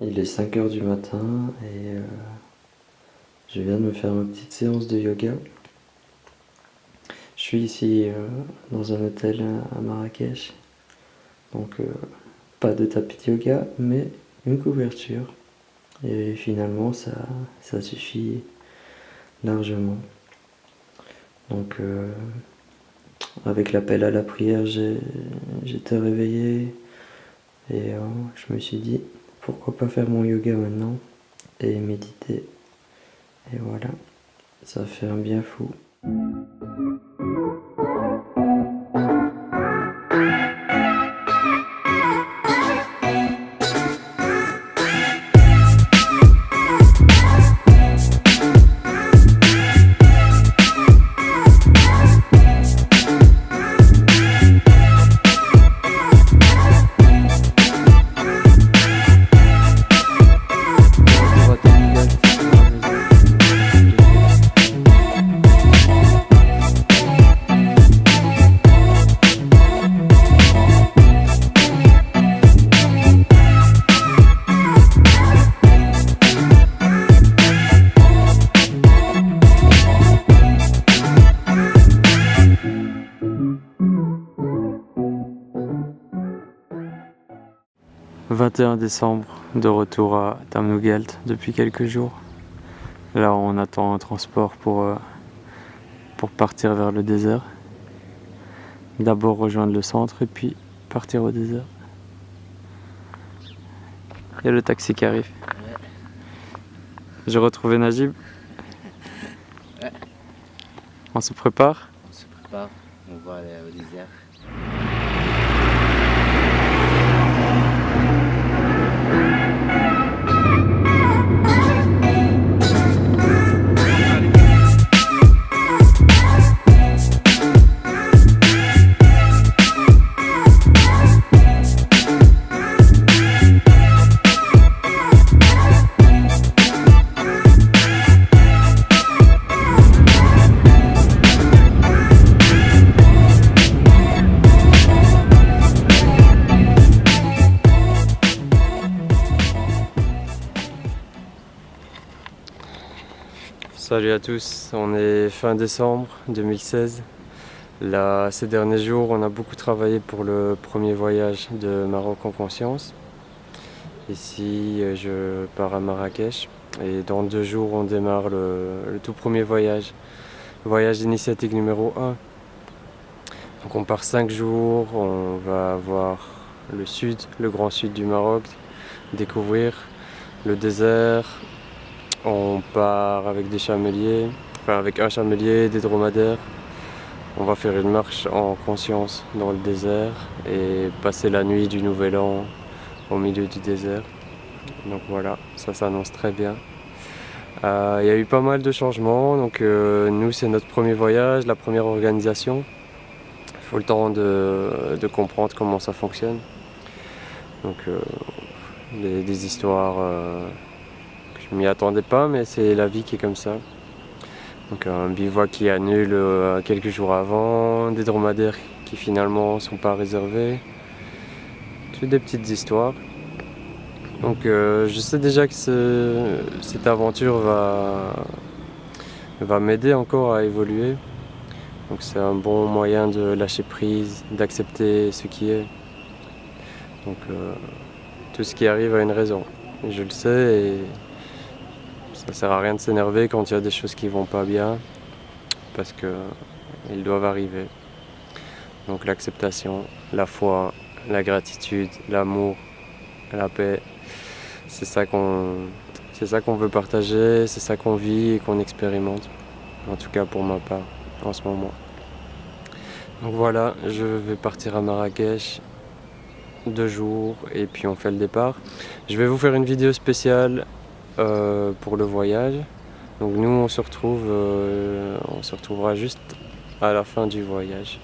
Il est 5 heures du matin et je viens de me faire ma petite séance de yoga. Je suis ici dans un hôtel à Marrakech, donc pas de tapis de yoga, mais une couverture. Et finalement, ça suffit largement. Donc, avec l'appel à la prière, j'étais réveillé et je me suis dit, pourquoi pas faire mon yoga maintenant et méditer. Et voilà, ça fait un bien fou. 21 décembre, de retour à Tamnougalt depuis quelques jours. Là, on attend un transport pour partir vers le désert. D'abord rejoindre le centre et puis partir au désert. Il y a le taxi qui arrive. Ouais. J'ai retrouvé Najib. Ouais. On se prépare? On se prépare, on va aller au désert. Salut à tous, on est fin décembre 2016. Là, ces derniers jours, on a beaucoup travaillé pour le premier voyage de Maroc en conscience. Ici, je pars à Marrakech et dans 2 jours, on démarre le tout premier voyage. Voyage initiatique numéro 1. Donc on part 5 jours, on va voir le sud, le grand sud du Maroc, découvrir le désert. On part avec des chameliers, enfin avec un chamelier, des dromadaires. On va faire une marche en conscience dans le désert et passer la nuit du Nouvel An au milieu du désert. Donc voilà, ça s'annonce très bien. Il y a eu pas mal de changements, donc nous c'est notre premier voyage, la première organisation. Il faut le temps de comprendre comment ça fonctionne. Donc des histoires... Je m'y attendais pas, mais c'est la vie qui est comme ça. Donc un bivouac qui annule quelques jours avant, des dromadaires qui finalement sont pas réservés. Toutes des petites histoires. Donc je sais déjà que cette aventure va m'aider encore à évoluer. Donc c'est un bon moyen de lâcher prise, d'accepter ce qui est. Donc tout ce qui arrive a une raison. Et je le sais et ça sert à rien de s'énerver quand il y a des choses qui vont pas bien, parce qu'ils doivent arriver. Donc l'acceptation, la foi, la gratitude, l'amour, la paix, c'est ça qu'on veut partager, c'est ça qu'on vit et qu'on expérimente. En tout cas pour ma part, en ce moment. Donc voilà, je vais partir à Marrakech 2 jours et puis on fait le départ. Je vais vous faire une vidéo spéciale pour le voyage. Donc nous on se retrouvera juste à la fin du voyage.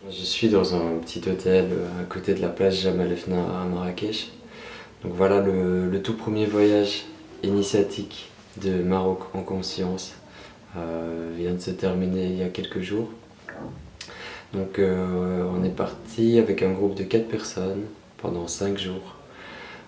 Je suis dans un petit hôtel à côté de la plage Jemaa el Fna à Marrakech. Donc voilà le tout premier voyage initiatique de Maroc en conscience vient de se terminer il y a quelques jours. Donc on est parti avec un groupe de 4 personnes pendant 5 jours.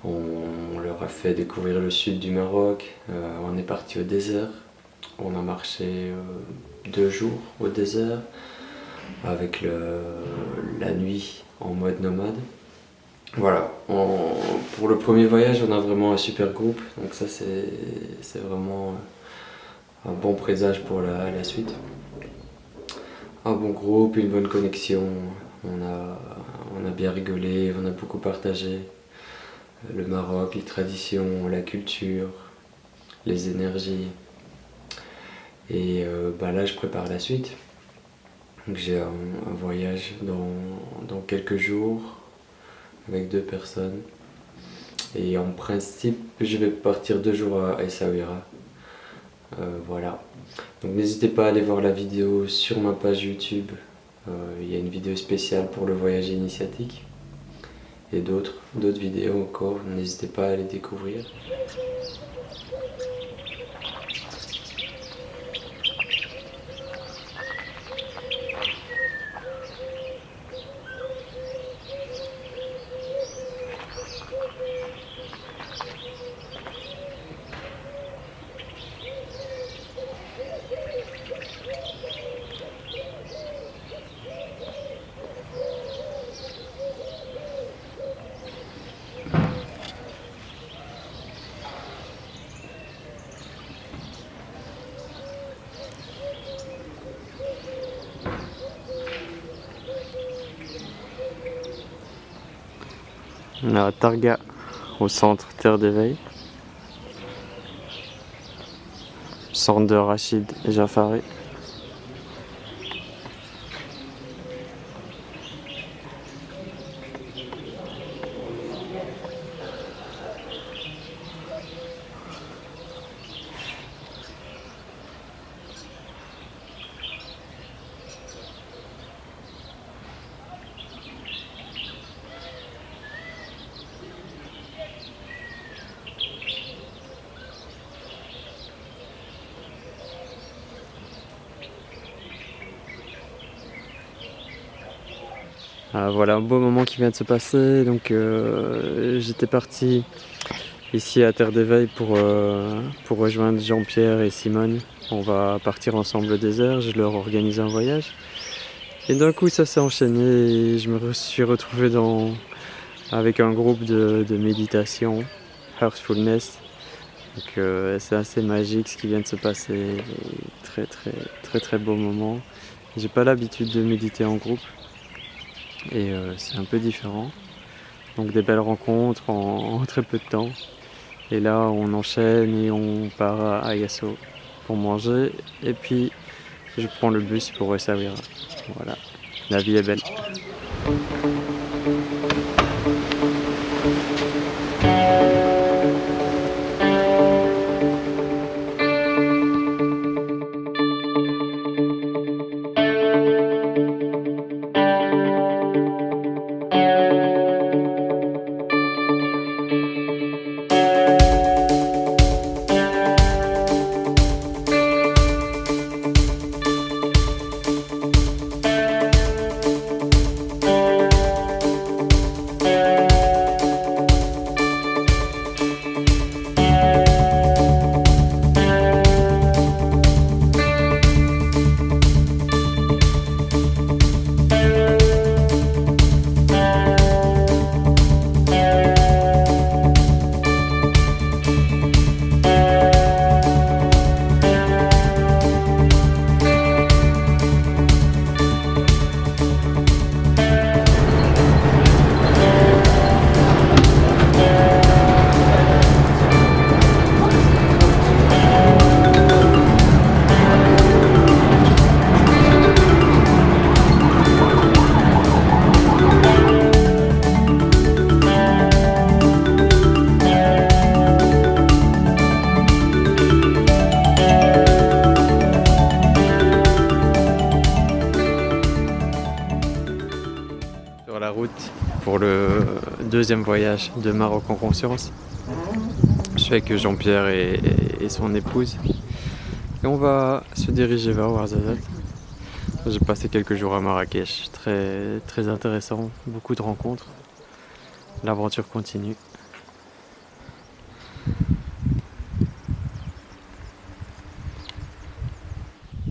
On leur a fait découvrir le sud du Maroc, on est parti au désert, on a marché 2 jours au désert avec la nuit en mode nomade. Voilà, pour le premier voyage on a vraiment un super groupe, donc ça c'est vraiment un bon présage pour la suite. Un bon groupe, une bonne connexion, on a bien rigolé, on a beaucoup partagé. Le Maroc, les traditions, la culture, les énergies. Et là je prépare la suite. Donc j'ai un voyage dans quelques jours avec 2 personnes. Et en principe je vais partir 2 jours à Essaouira. Voilà. Donc n'hésitez pas à aller voir la vidéo sur ma page YouTube. Il y a une vidéo spéciale pour le voyage initiatique. Et d'autres vidéos encore, n'hésitez pas à les découvrir. On est à Targa, au centre Terre d'éveil. Centre de Rachid Jafari. Voilà un beau moment qui vient de se passer. Donc j'étais parti ici à Terre d'éveil pour rejoindre Jean-Pierre et Simone. On va partir ensemble au désert, je leur organise un voyage. Et d'un coup ça s'est enchaîné et je me suis retrouvé avec un groupe de méditation, Heartfulness. Donc c'est assez magique ce qui vient de se passer. Très beau moment. J'ai pas l'habitude de méditer en groupe. Et c'est un peu différent. Donc des belles rencontres en très peu de temps. Et là on enchaîne et on part à Yasso pour manger. Et puis je prends le bus pour Essaouira. Voilà, la vie est belle. deuxième voyage de Maroc en conscience. Je suis avec Jean-Pierre et son épouse. Et on va se diriger vers Ouarzazate. J'ai passé quelques jours à Marrakech, très, très intéressant, beaucoup de rencontres. L'aventure continue.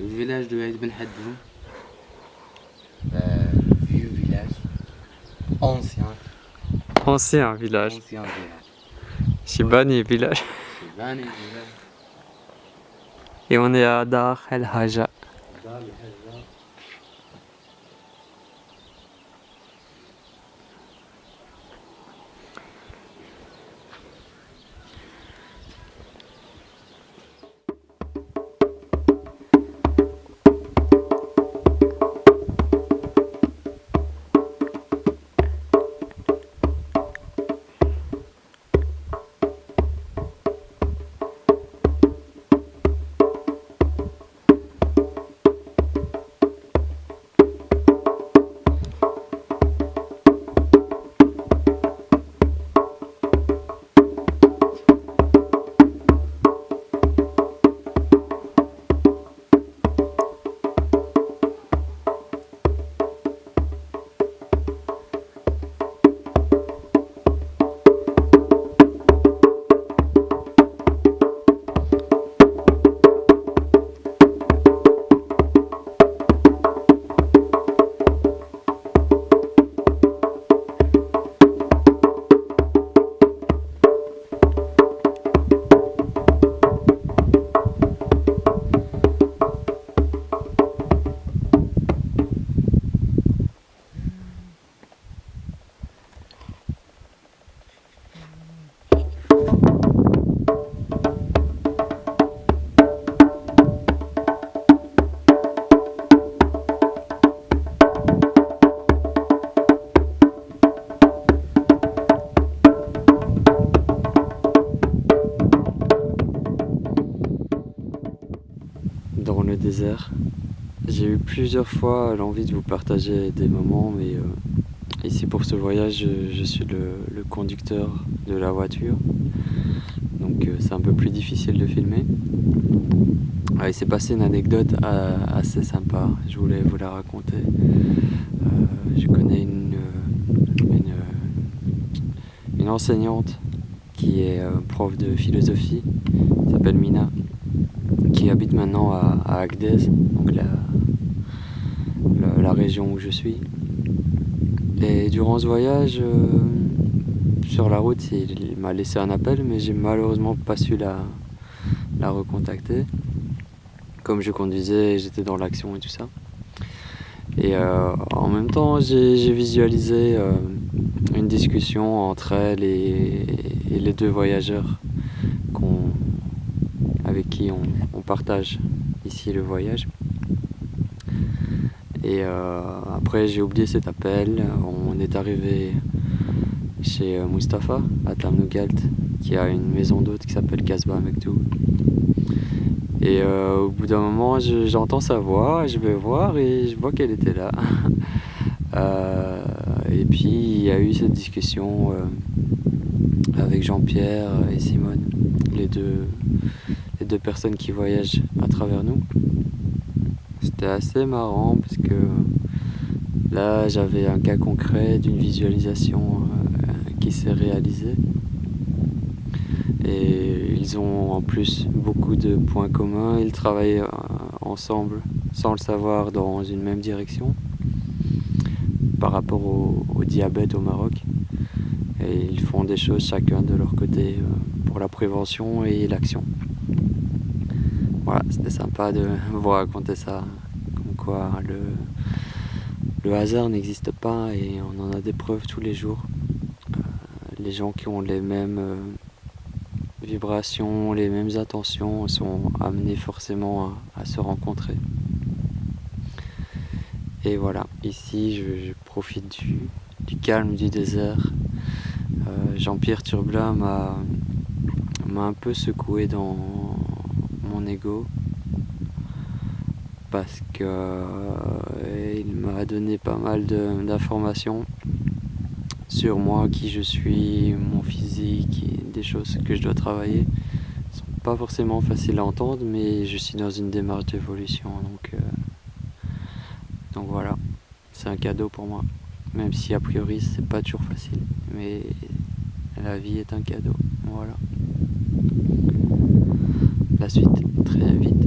Le village de Aïd Ben Haddoum, vieux village, ancien Ancien village. village. Shibani village. C'est Bani village. Et on est à Dar El Haja. Dans le désert. J'ai eu plusieurs fois l'envie de vous partager des moments, mais ici pour ce voyage, je suis le conducteur de la voiture, donc c'est un peu plus difficile de filmer. Il s'est passé une anecdote assez sympa, je voulais vous la raconter. Je connais une enseignante qui est prof de philosophie, qui s'appelle Mina, qui habite maintenant à Agdez, donc la région où je suis. Et durant ce voyage, sur la route, il m'a laissé un appel, mais j'ai malheureusement pas su la recontacter. Comme je conduisais, j'étais dans l'action et tout ça. Et en même temps, j'ai visualisé une discussion entre elle et les deux voyageurs avec qui on partage ici le voyage. Et après j'ai oublié cet appel, on est arrivé chez Mustapha à Tamnougalt, qui a une maison d'hôtes qui s'appelle Casbah Mektoub. Et au bout d'un moment j'entends sa voix, je vais voir et je vois qu'elle était là. Et puis il y a eu cette discussion avec Jean-Pierre et Simone, les deux personnes qui voyagent à travers nous. C'était assez marrant parce que là j'avais un cas concret d'une visualisation qui s'est réalisée. Et ils ont en plus beaucoup de points communs, ils travaillent ensemble sans le savoir dans une même direction par rapport au diabète au Maroc. Et ils font des choses chacun de leur côté pour la prévention et l'action. Voilà, c'était sympa de vous raconter ça, comme quoi le hasard n'existe pas et on en a des preuves tous les jours. Les gens qui ont les mêmes vibrations, les mêmes intentions sont amenés forcément à se rencontrer. Et voilà, ici je profite du calme du désert. Jean-Pierre Turblat m'a un peu secoué dans mon ego parce que il m'a donné pas mal d'informations sur moi, qui je suis, mon physique, et des choses que je dois travailler. Sont pas forcément faciles à entendre, mais je suis dans une démarche d'évolution, donc voilà, c'est un cadeau pour moi. Même si a priori c'est pas toujours facile, mais la vie est un cadeau, voilà. La suite, très vite.